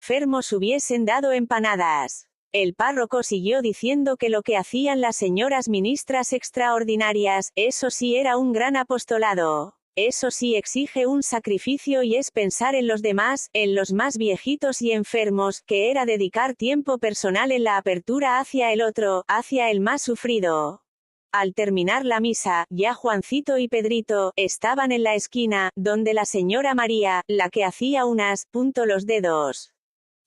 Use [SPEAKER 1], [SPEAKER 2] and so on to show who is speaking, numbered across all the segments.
[SPEAKER 1] enfermos hubiesen dado empanadas. El párroco siguió diciendo que lo que hacían las señoras ministras extraordinarias, eso sí era un gran apostolado. Eso sí exige un sacrificio y es pensar en los demás, en los más viejitos y enfermos, que era dedicar tiempo personal en la apertura hacia el otro, hacia el más sufrido. Al terminar la misa, ya Juancito y Pedrito estaban en la esquina, donde la señora María, la que hacía unas, puntó los dedos.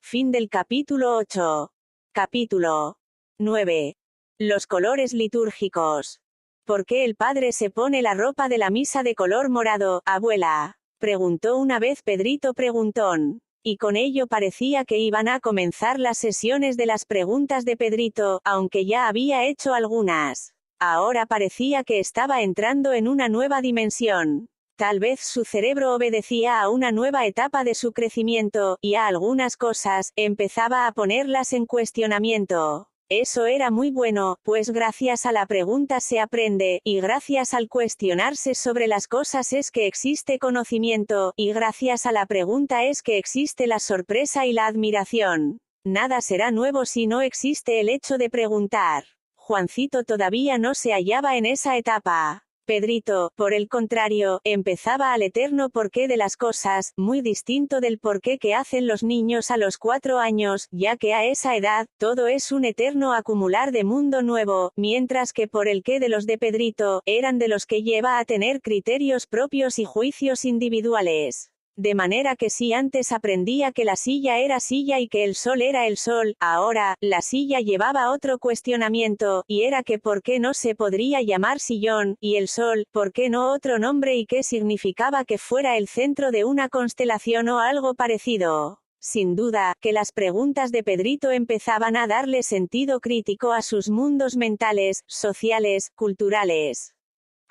[SPEAKER 1] Fin del capítulo 8. Capítulo 9. Los colores litúrgicos. ¿Por qué el padre se pone la ropa de la misa de color morado, abuela? Preguntó una vez Pedrito preguntón. Y con ello parecía que iban a comenzar las sesiones de las preguntas de Pedrito, aunque ya había hecho algunas. Ahora parecía que estaba entrando en una nueva dimensión. Tal vez su cerebro obedecía a una nueva etapa de su crecimiento, y a algunas cosas, empezaba a ponerlas en cuestionamiento. Eso era muy bueno, pues gracias a la pregunta se aprende, y gracias al cuestionarse sobre las cosas es que existe conocimiento, y gracias a la pregunta es que existe la sorpresa y la admiración. Nada será nuevo si no existe el hecho de preguntar. Juancito todavía no se hallaba en esa etapa. Pedrito, por el contrario, empezaba al eterno porqué de las cosas, muy distinto del porqué que hacen los niños a los 4 años, ya que a esa edad, todo es un eterno acumular de mundo nuevo, mientras que por el qué de los de Pedrito, eran de los que lleva a tener criterios propios y juicios individuales. De manera que si antes aprendía que la silla era silla y que el sol era el sol, ahora, la silla llevaba otro cuestionamiento, y era que por qué no se podría llamar sillón, y el sol, por qué no otro nombre y qué significaba que fuera el centro de una constelación o algo parecido. Sin duda, que las preguntas de Pedrito empezaban a darle sentido crítico a sus mundos mentales, sociales, culturales.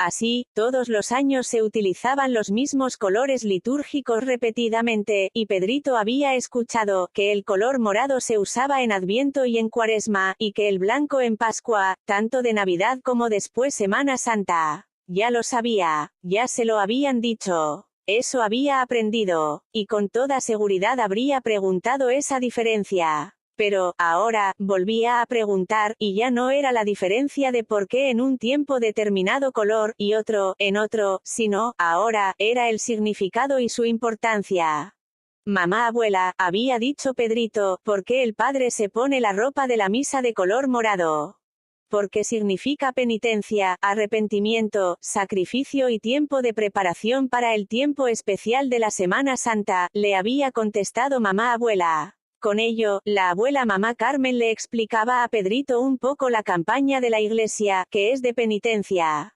[SPEAKER 1] Así, todos los años se utilizaban los mismos colores litúrgicos repetidamente, y Pedrito había escuchado que el color morado se usaba en Adviento y en Cuaresma, y que el blanco en Pascua, tanto de Navidad como después Semana Santa. Ya lo sabía, ya se lo habían dicho. Eso había aprendido, y con toda seguridad habría preguntado esa diferencia. Pero, ahora, volvía a preguntar, y ya no era la diferencia de por qué en un tiempo determinado color, y otro, en otro, sino, ahora, era el significado y su importancia. Mamá abuela, había dicho Pedrito, ¿por qué el padre se pone la ropa de la misa de color morado? Porque significa penitencia, arrepentimiento, sacrificio y tiempo de preparación para el tiempo especial de la Semana Santa, le había contestado mamá abuela. Con ello, la abuela mamá Carmen le explicaba a Pedrito un poco la campaña de la iglesia, que es de penitencia.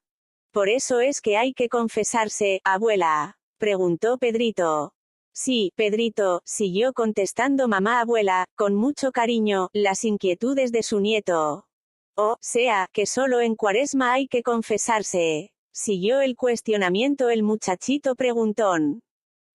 [SPEAKER 1] ¿Por eso es que hay que confesarse, abuela?, preguntó Pedrito. Sí, Pedrito, siguió contestando mamá abuela, con mucho cariño, las inquietudes de su nieto. O sea, que solo en Cuaresma hay que confesarse. Siguió el cuestionamiento el muchachito preguntón.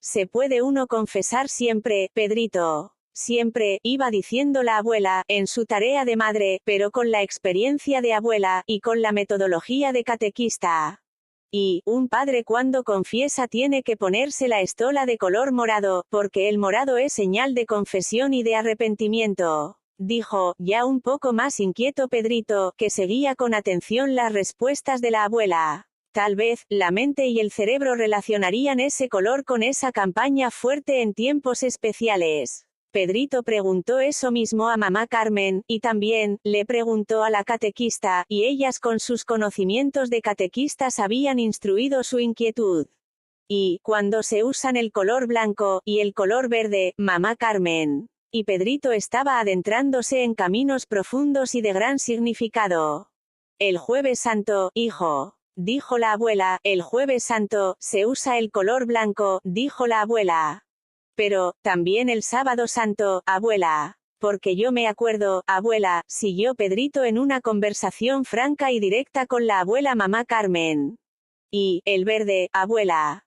[SPEAKER 1] ¿Se puede uno confesar siempre, Pedrito? Siempre, iba diciendo la abuela, en su tarea de madre, pero con la experiencia de abuela, y con la metodología de catequista. Y, un padre cuando confiesa tiene que ponerse la estola de color morado, porque el morado es señal de confesión y de arrepentimiento. Dijo, ya un poco más inquieto Pedrito, que seguía con atención las respuestas de la abuela. Tal vez, la mente y el cerebro relacionarían ese color con esa campaña fuerte en tiempos especiales. Pedrito preguntó eso mismo a mamá Carmen, y también, le preguntó a la catequista, y ellas con sus conocimientos de catequistas habían instruido su inquietud. Y, cuando se usan el color blanco, y el color verde, mamá Carmen. Y Pedrito estaba adentrándose en caminos profundos y de gran significado. El Jueves Santo, hijo, dijo la abuela, el Jueves Santo, se usa el color blanco, dijo la abuela. Pero, también el Sábado Santo, abuela. Porque yo me acuerdo, abuela, siguió Pedrito en una conversación franca y directa con la abuela mamá Carmen. Y, el verde, abuela.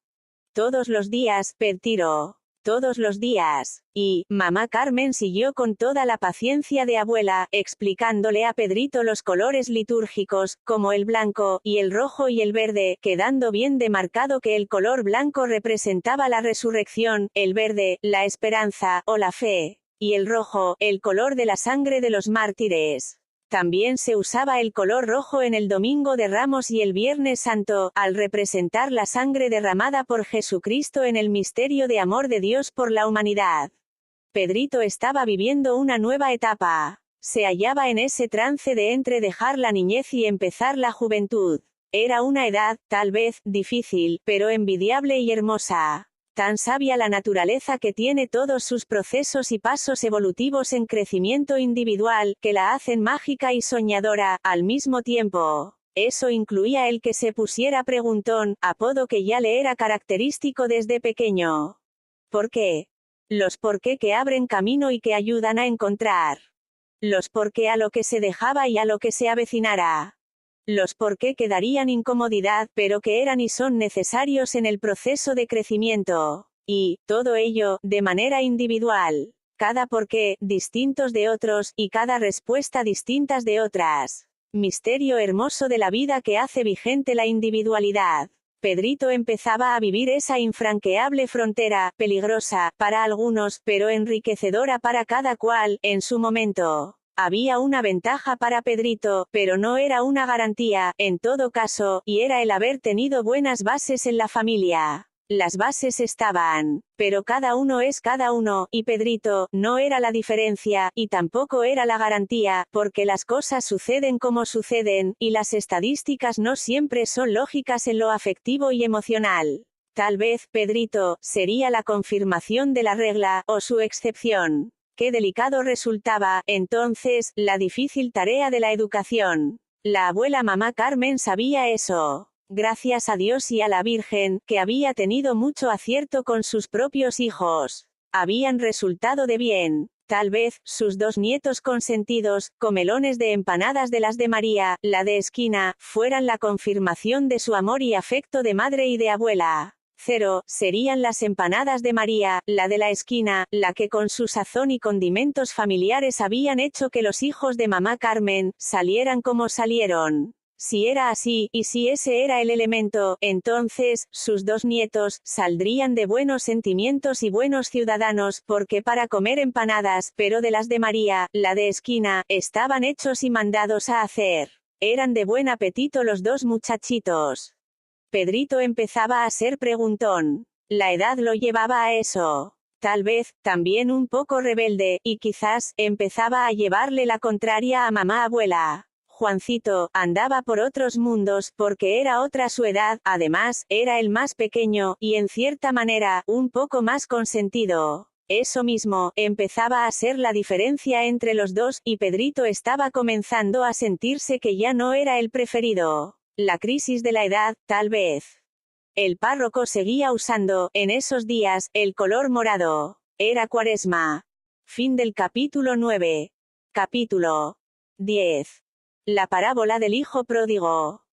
[SPEAKER 1] Todos los días, Pedrito. Todos los días. Y, mamá Carmen siguió con toda la paciencia de abuela, explicándole a Pedrito los colores litúrgicos, como el blanco, y el rojo y el verde, quedando bien demarcado que el color blanco representaba la resurrección, el verde, la esperanza, o la fe. y el rojo, el color de la sangre de los mártires. También se usaba el color rojo en el Domingo de Ramos y el Viernes Santo, al representar la sangre derramada por Jesucristo en el misterio de amor de Dios por la humanidad. Pedrito estaba viviendo una nueva etapa. Se hallaba en ese trance de entre dejar la niñez y empezar la juventud. Era una edad, tal vez, difícil, pero envidiable y hermosa. Tan sabia la naturaleza que tiene todos sus procesos y pasos evolutivos en crecimiento individual, que la hacen mágica y soñadora, al mismo tiempo. Eso incluía el que se pusiera preguntón, apodo que ya le era característico desde pequeño. ¿Por qué? Los por qué que abren camino y que ayudan a encontrar. Los por qué a lo que se dejaba y a lo que se avecinara. Los por qué que darían incomodidad, pero que eran y son necesarios en el proceso de crecimiento. Y, todo ello, de manera individual. Cada por qué, distintos de otros, y cada respuesta distintas de otras. Misterio hermoso de la vida que hace vigente la individualidad. Pedrito empezaba a vivir esa infranqueable frontera, peligrosa, para algunos, pero enriquecedora para cada cual, en su momento. Había una ventaja para Pedrito, pero no era una garantía, en todo caso, y era el haber tenido buenas bases en la familia. Las bases estaban, pero cada uno es cada uno, y Pedrito, no era la diferencia, y tampoco era la garantía, porque las cosas suceden como suceden, y las estadísticas no siempre son lógicas en lo afectivo y emocional. Tal vez, Pedrito, sería la confirmación de la regla, o su excepción. Qué delicado resultaba, entonces, la difícil tarea de la educación. La abuela mamá Carmen sabía eso. Gracias a Dios y a la Virgen, que había tenido mucho acierto con sus propios hijos. Habían resultado de bien. Tal vez, sus dos nietos consentidos, comelones de empanadas de las de María, la de esquina, fueran la confirmación de su amor y afecto de madre y de abuela. 0, serían las empanadas de María, la de la esquina, la que con su sazón y condimentos familiares habían hecho que los hijos de mamá Carmen, salieran como salieron. Si era así, y si ese era el elemento, entonces, sus dos nietos, saldrían de buenos sentimientos y buenos ciudadanos, porque para comer empanadas, pero de las de María, la de esquina, estaban hechos y mandados a hacer. Eran de buen apetito los dos muchachitos. Pedrito empezaba a ser preguntón. La edad lo llevaba a eso. Tal vez, también un poco rebelde, y quizás, empezaba a llevarle la contraria a mamá abuela. Juancito, andaba por otros mundos, porque era otra su edad, además, era el más pequeño, y en cierta manera, un poco más consentido. Eso mismo, empezaba a ser la diferencia entre los dos, y Pedrito estaba comenzando a sentirse que ya no era el preferido. La crisis de la edad, tal vez. El párroco seguía usando, en esos días, el color morado. Era Cuaresma. Fin del capítulo 9. Capítulo 10. La parábola del hijo pródigo.